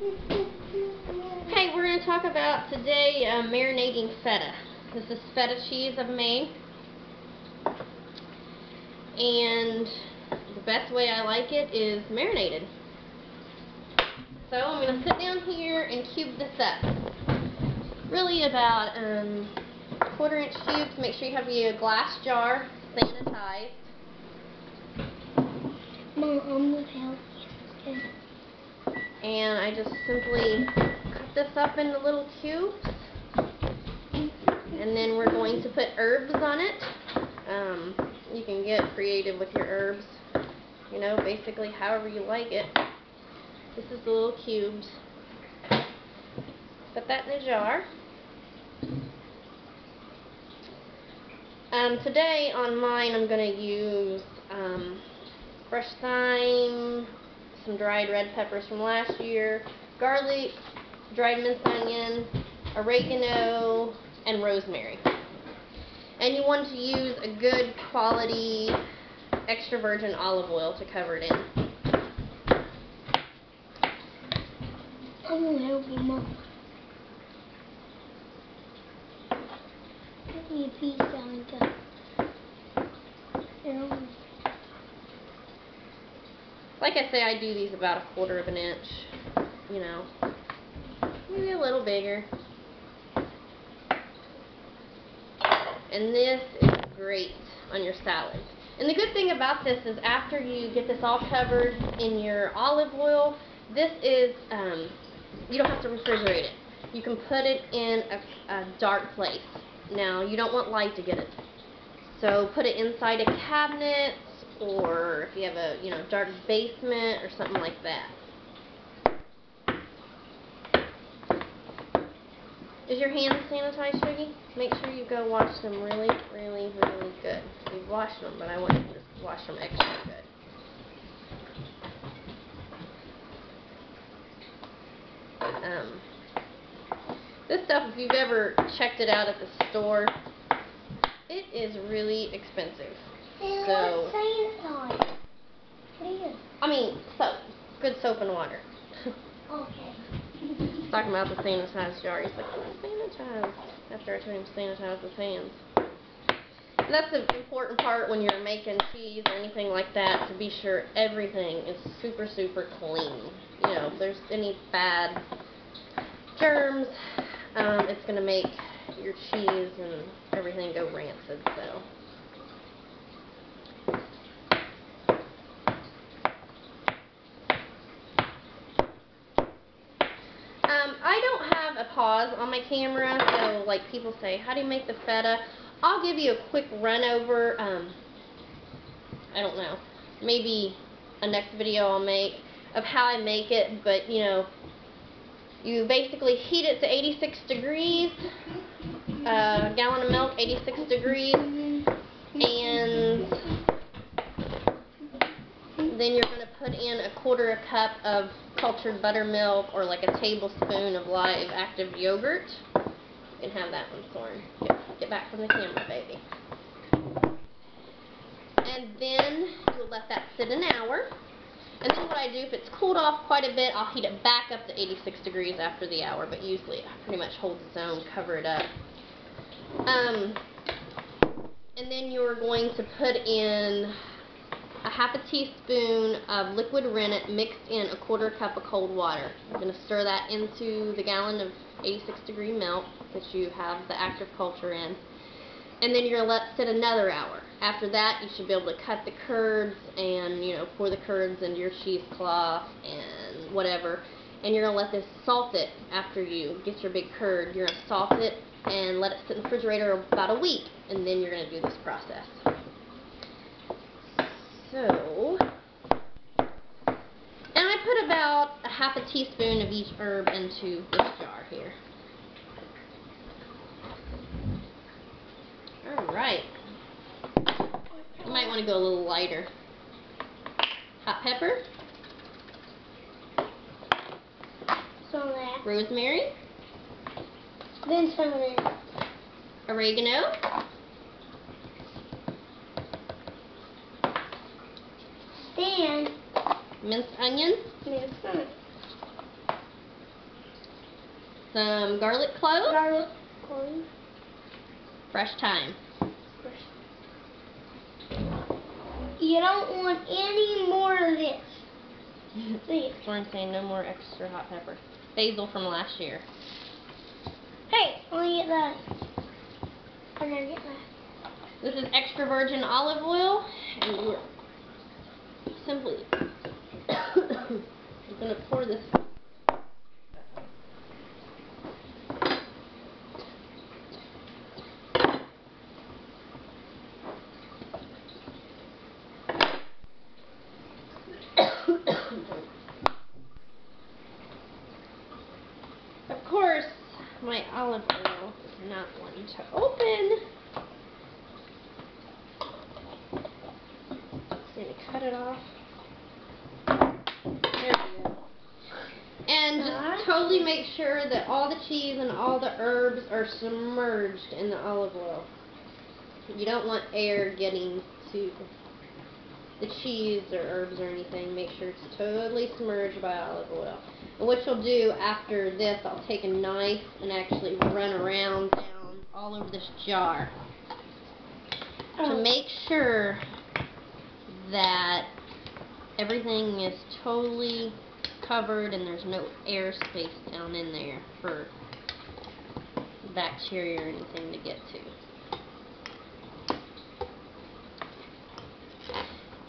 Okay, we're going to talk about today marinating feta. This is feta cheese I've made. And the best way I like it is marinated. So I'm going to sit down here and cube this up. Really about 1/4-inch cubes. Make sure you have your glass jar sanitized. Mom, I'm going to help you. Okay. And I just simply cut this up into little cubes. And then we're going to put herbs on it. You can get creative with your herbs, you know, basically however you like it. This is the little cubes. Put that in a jar. Today on mine I'm going to use fresh thyme, some dried red peppers from last year, garlic, dried minced onion, oregano, and rosemary. And you want to use a good quality extra virgin olive oil to cover it in. I'm going to help you, Mom. Give me a piece down to Like I say, I do these about 1/4 of an inch, you know, maybe a little bigger. And this is great on your salads. And the good thing about this is after you get this all covered in your olive oil, this is, you don't have to refrigerate it. You can put it in a dark place. Now, you don't want light to get it. So put it inside a cabinet, or if you have a, you know, dark basement or something like that. Is your hands sanitized, Shuggy? Make sure you go wash them really, really, really good. You've washed them, but I want you to wash them extra good. This stuff, if you've ever checked it out at the store, it is really expensive. So, I mean, soap. Good soap and water. Okay. Talking about the sanitized jar. He's like, oh, sanitized. After I told him to sanitize his hands. And that's the important part when you're making cheese or anything like that, to be sure everything is super, super clean. You know, if there's any bad germs, it's going to make your cheese and everything go rancid. So. I don't have a pause on my camera, so like people say, how do you make the feta? I'll give you a quick run over, I don't know, maybe a next video I'll make of how I make it, but you know, you basically heat it to 86 degrees, a gallon of milk, 86 degrees, and then you're going to put in 1/4 cup of cultured buttermilk or like a tablespoon of live active yogurt. You can have that one, Soren. Get back from the camera, baby. And then you'll let that sit an hour. And then what I do, if it's cooled off quite a bit, I'll heat it back up to 86 degrees after the hour, but usually it pretty much holds its own, cover it up. And then you're going to put in a 1/2 teaspoon of liquid rennet mixed in 1/4 cup of cold water. You're going to stir that into the gallon of 86 degree milk that you have the active culture in. And then you're going to let it sit another hour. After that, you should be able to cut the curds and, you know, pour the curds into your cheesecloth and whatever. And you're going to let this salt it after you get your big curd. You're going to salt it and let it sit in the refrigerator about a week. And then you're going to do this process. So, and I put about a 1/2 teaspoon of each herb into this jar here. Alright. You might want to go a little lighter. Hot pepper. Some of that. Rosemary. Then some of that. Oregano. Then Minced onion. minced onion. some garlic cloves, Garlic cloves. fresh thyme. You don't want any more of this. See? So I'm saying no more extra hot pepper. Basil from last year. Hey, let me get that. I'm gonna get that. This is extra virgin olive oil, and we're simply I'm going to pour this. Of course, my olive oil is not wanting to open. Just going to cut it off. There we go. And just totally make sure that all the cheese and all the herbs are submerged in the olive oil. You don't want air getting to the cheese or herbs or anything. Make sure it's totally submerged by olive oil. And what you'll do after this, I'll take a knife and actually run around down all over this jar to make sure that everything is totally covered and there's no air space down in there for bacteria or anything to get to.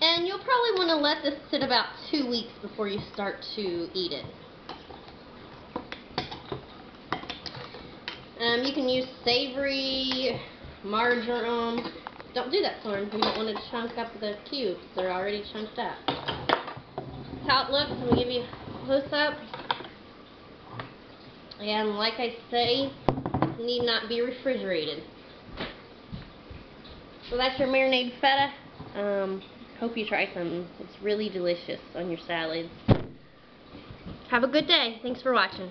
And you'll probably want to let this sit about 2 weeks before you start to eat it. You can use savory, marjoram. Don't do that, Soren. You don't want to chunk up the cubes. They're already chunked up. That's how it looks. I'm going to give you a close-up. And like I say, it need not be refrigerated. So that's your marinated feta. Hope you try some. It's really delicious on your salads. Have a good day. Thanks for watching.